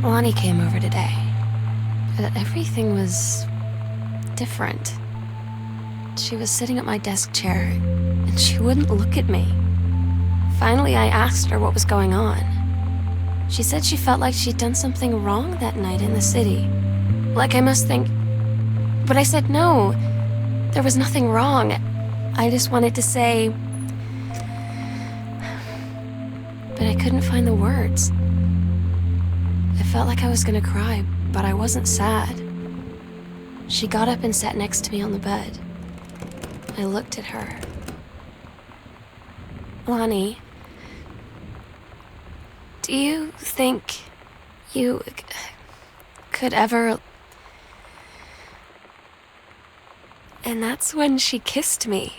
Lonnie came over today. Everything was different. She was sitting at my desk chair, and she wouldn't look at me. Finally, I asked her what was going on. She said she felt like she'd done something wrong that night in the city. Like I must think... But I said no. There was nothing wrong. I just wanted to say... But I couldn't find the words. I felt like I was gonna cry, but I wasn't sad. She got up and sat next to me on the bed. I looked at her. Lonnie, do you think you could ever... And that's when she kissed me.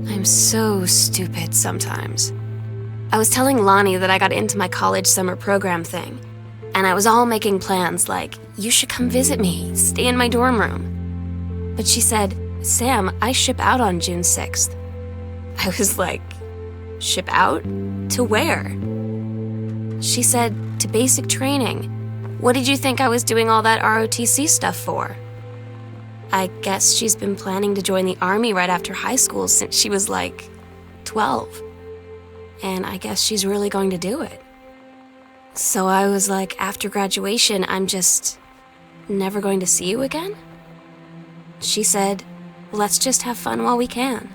I'm so stupid sometimes. I was telling Lonnie that I got into my college summer program thing, and I was all making plans like, you should come visit me, stay in my dorm room. But she said, Sam, I ship out on June 6th. I was like, ship out? To where? She said, to basic training. What did you think I was doing all that ROTC stuff for? I guess she's been planning to join the Army right after high school since she was like 12. And I guess she's really going to do it. So I was like, after graduation, I'm just never going to see you again? She said, let's just have fun while we can.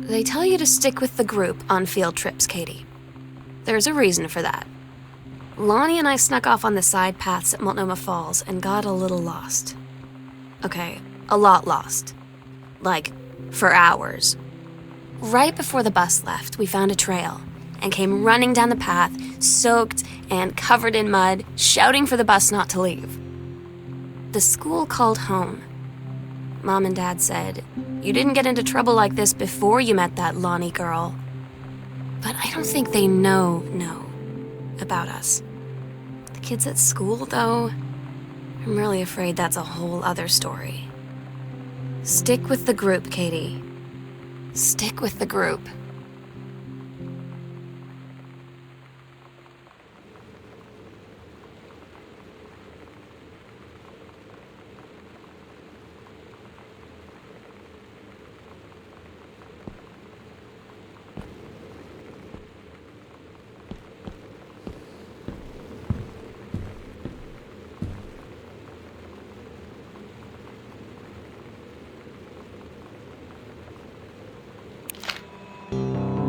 They tell you to stick with the group on field trips, Katie. There's a reason for that. Lonnie and I snuck off on the side paths at Multnomah Falls and got a little lost. Okay, a lot lost. Like, for hours. Right before the bus left, we found a trail and came running down the path, soaked and covered in mud, shouting for the bus not to leave. The school called home. Mom and Dad said, "You didn't get into trouble like this before you met that Lonnie girl." But I don't think they know about us. The kids at school, though, I'm really afraid that's a whole other story. Stick with the group, Katie. Stick with the group.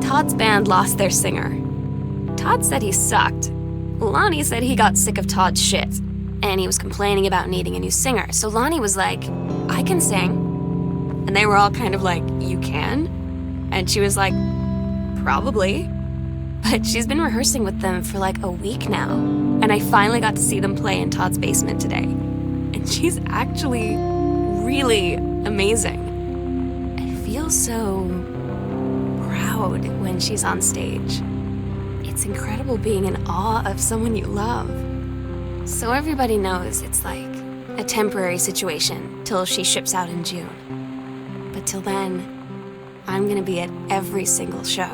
Todd's band lost their singer. Todd said he sucked. Lonnie said he got sick of Todd's shit, and he was complaining about needing a new singer. So Lonnie was like, "I can sing." And they were all kind of like, "You can?" And she was like, "Probably." But she's been rehearsing with them for like a week now, and I finally got to see them play in Todd's basement today. And she's actually really amazing. I feel so proud when she's on stage. It's incredible being in awe of someone you love. So everybody knows it's like a temporary situation till she ships out in June. But till then, I'm gonna be at every single show.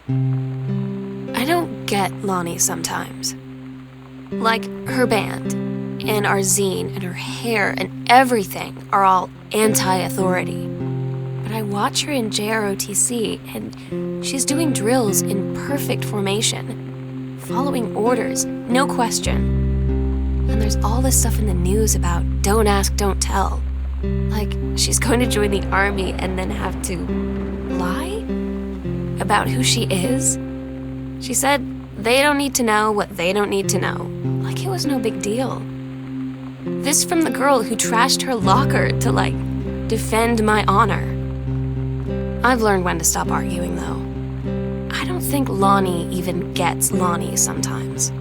I don't get Lonnie sometimes. Like, her band, and our zine, and her hair, and everything are all anti-authority. But I watch her in JROTC, and she's doing drills in perfect formation, following orders, no question. And there's all this stuff in the news about don't ask, don't tell. Like, she's going to join the army and then have to lie about who she is. She said they don't need to know what they don't need to know. Like it was no big deal. This from the girl who trashed her locker to, like, defend my honor. I've learned when to stop arguing, though. I don't think Lonnie even gets Lonnie sometimes.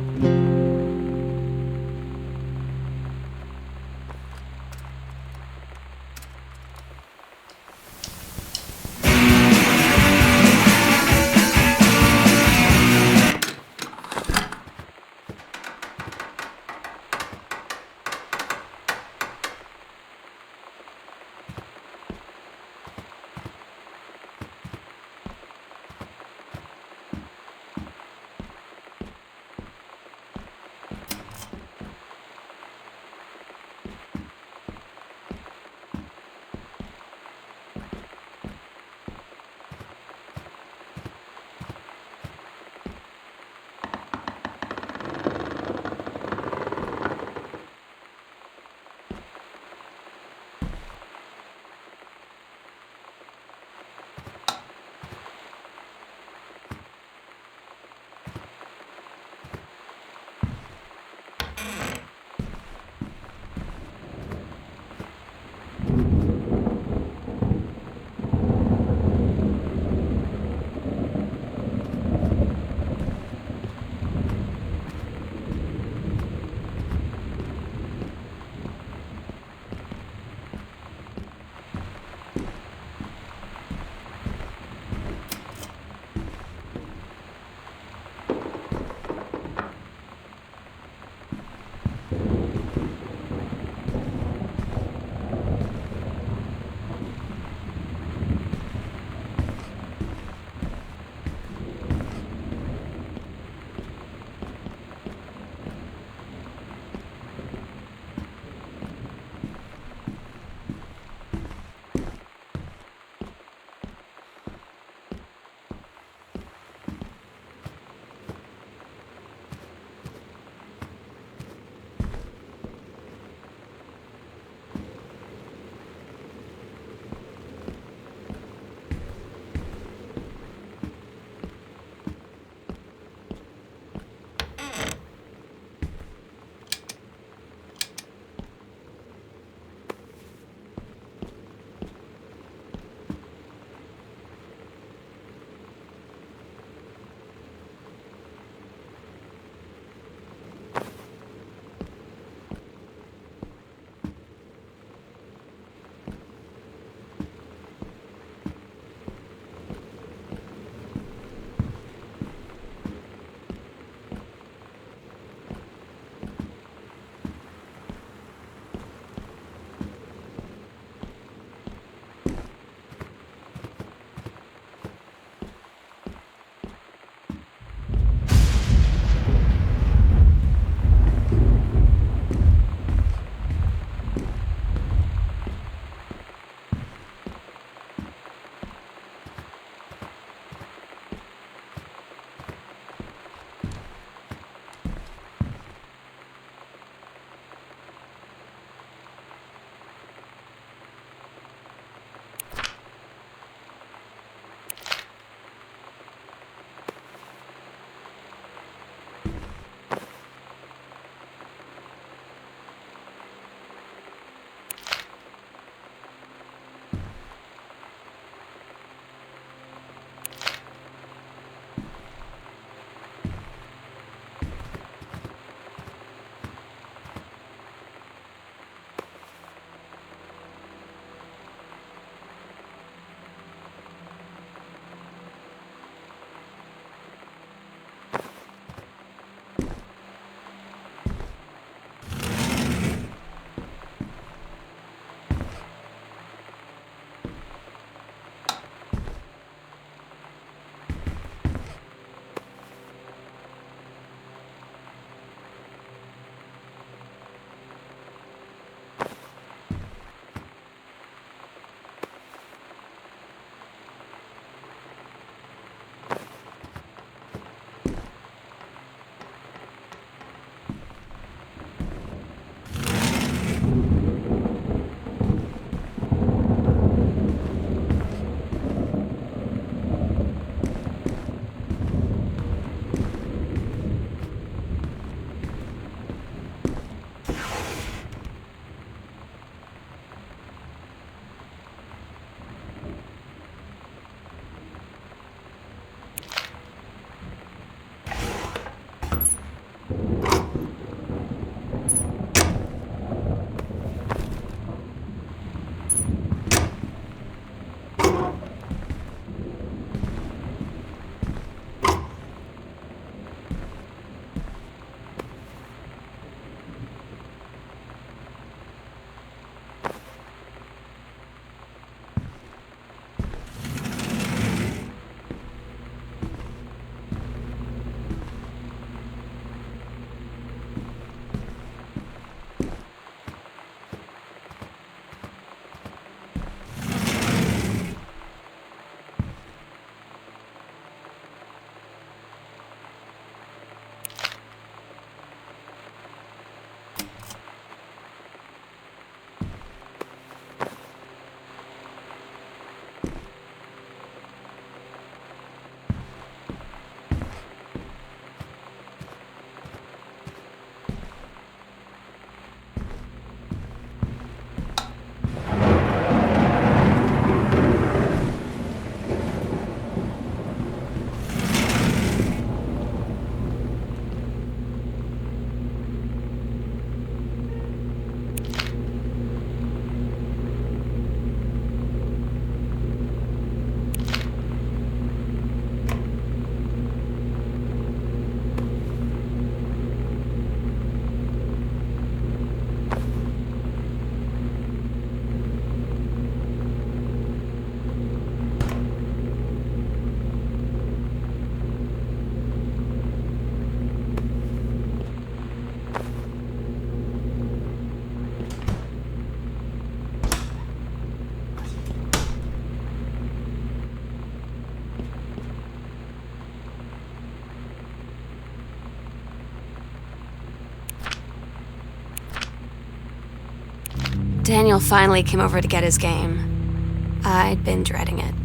Daniel finally came over to get his game. I'd been dreading it.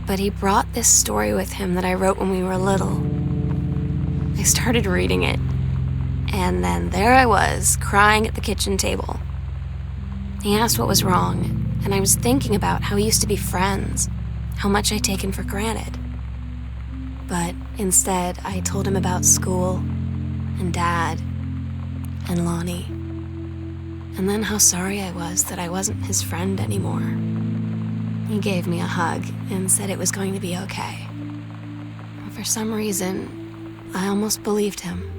But he brought this story with him that I wrote when we were little. I started reading it, and then there I was, crying at the kitchen table. He asked what was wrong, and I was thinking about how we used to be friends, how much I'd taken for granted. But instead, I told him about school, and Dad, and Lonnie, and then how sorry I was that I wasn't his friend anymore. He gave me a hug and said it was going to be okay. For some reason, I almost believed him.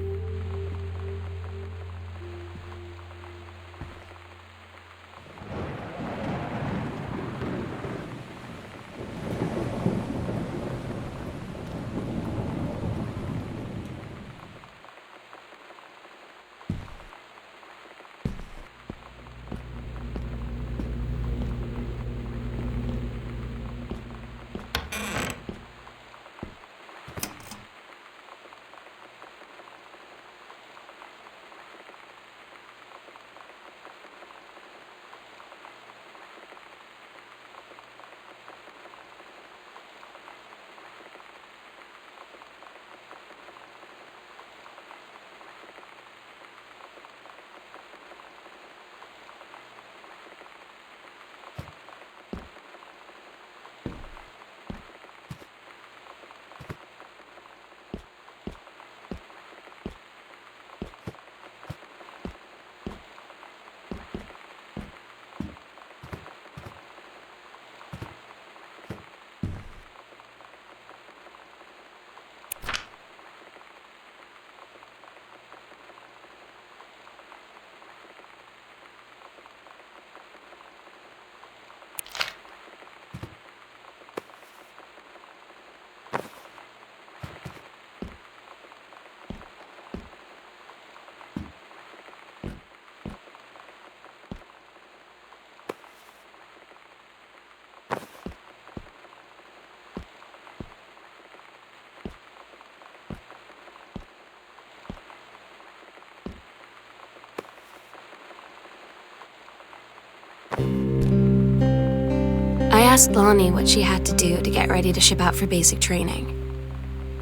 I asked Lonnie what she had to do to get ready to ship out for basic training.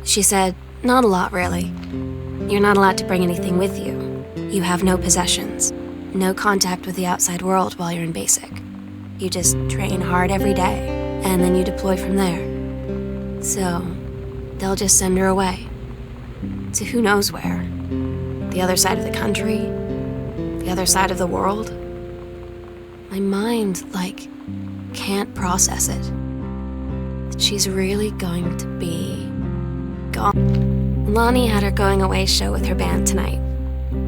She said, not a lot, really. You're not allowed to bring anything with you. You have no possessions, no contact with the outside world while you're in basic. You just train hard every day, and then you deploy from there. So, they'll just send her away. To who knows where. The other side of the country? The other side of the world? My mind, can't process it. That she's really going to be gone. Lonnie had her going away show with her band tonight.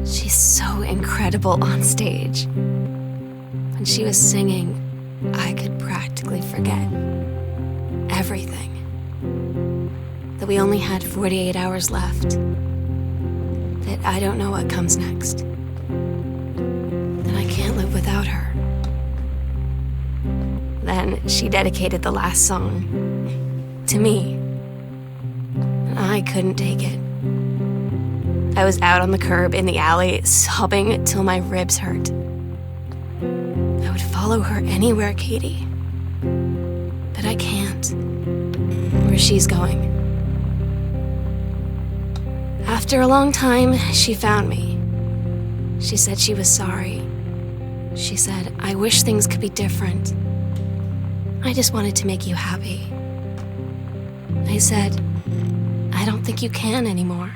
She's so incredible on stage. When she was singing, I could practically forget everything. That we only had 48 hours left. That I don't know what comes next. That I can't live without her. Then she dedicated the last song to me. I couldn't take it. I was out on the curb in the alley, sobbing till my ribs hurt. I would follow her anywhere, Katie. But I can't. Where she's going. After a long time, she found me. She said she was sorry. She said, I wish things could be different. I just wanted to make you happy. I said, I don't think you can anymore.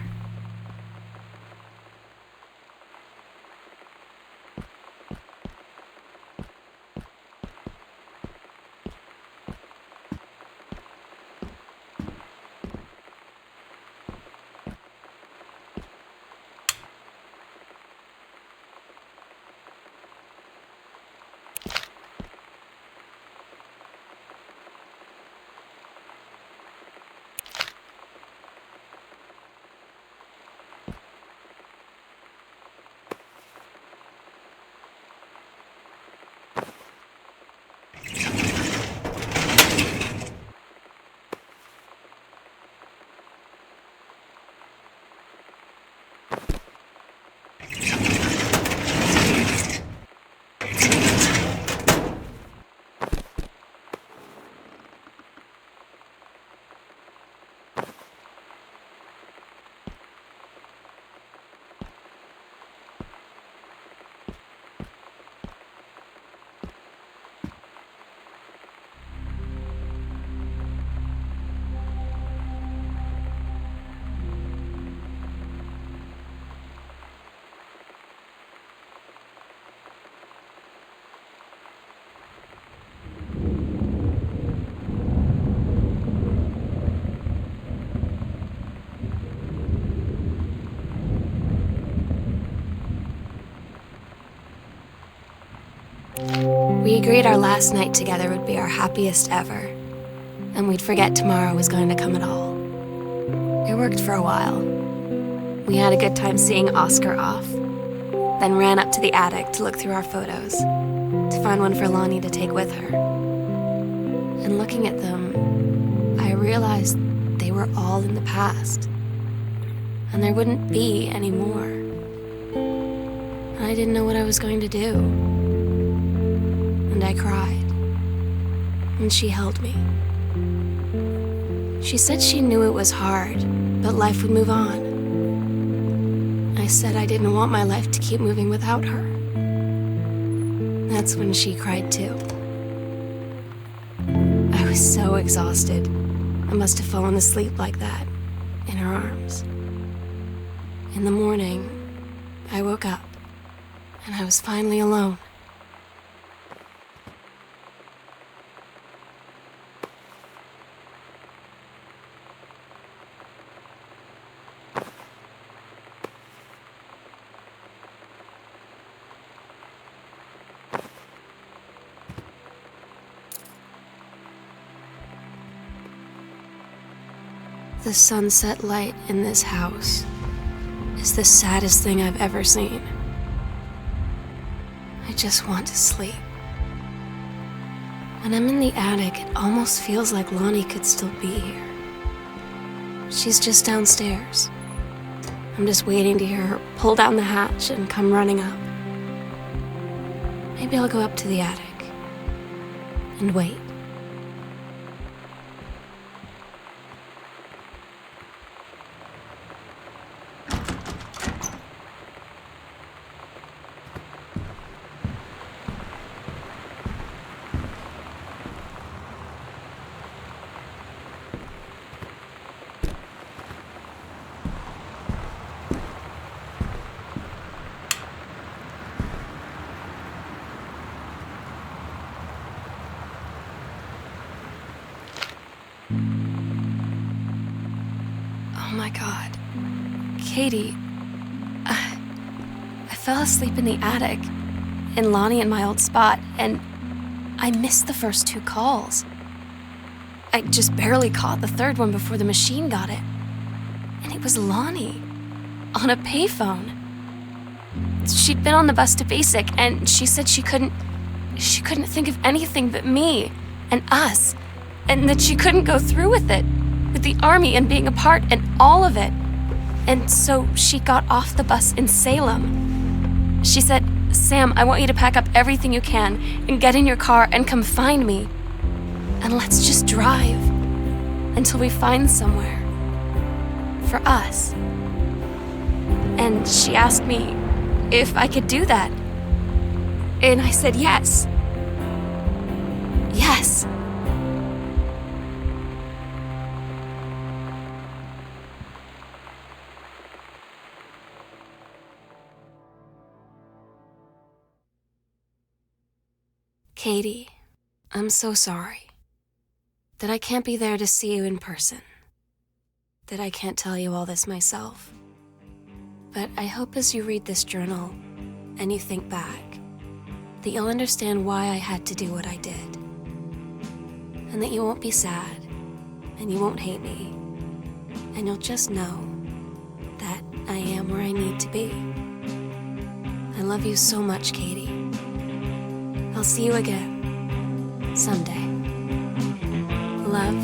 We agreed our last night together would be our happiest ever, and we'd forget tomorrow was going to come at all. It worked for a while. We had a good time seeing Oscar off, then ran up to the attic to look through our photos, to find one for Lonnie to take with her. And looking at them, I realized they were all in the past, and there wouldn't be any more. And I didn't know what I was going to do. And I cried, and she held me. She said she knew it was hard, but life would move on. I said I didn't want my life to keep moving without her. That's when she cried too. I was so exhausted. I must have fallen asleep like that, in her arms. In the morning, I woke up, and I was finally alone. The sunset light in this house is the saddest thing I've ever seen. I just want to sleep. When I'm in the attic, it almost feels like Lonnie could still be here. She's just downstairs. I'm just waiting to hear her pull down the hatch and come running up. Maybe I'll go up to the attic and wait. Oh my God. Katie, I fell asleep in the attic, in Lonnie and my old spot, and I missed the first 2 calls. I just barely caught the third one before the machine got it. And it was Lonnie, on a payphone. She'd been on the bus to Basic, and she said she couldn't think of anything but me and us, and that she couldn't go through with it, with the Army and being apart and all of it. And so she got off the bus in Salem. She said, "Sam, I want you to pack up everything you can and get in your car and come find me. And let's just drive until we find somewhere for us." And she asked me if I could do that. And I said yes. Yes. Katie, I'm so sorry that I can't be there to see you in person, that I can't tell you all this myself. But I hope as you read this journal and you think back, that you'll understand why I had to do what I did, and that you won't be sad, and you won't hate me, and you'll just know that I am where I need to be. I love you so much, Katie. I'll see you again someday. Love,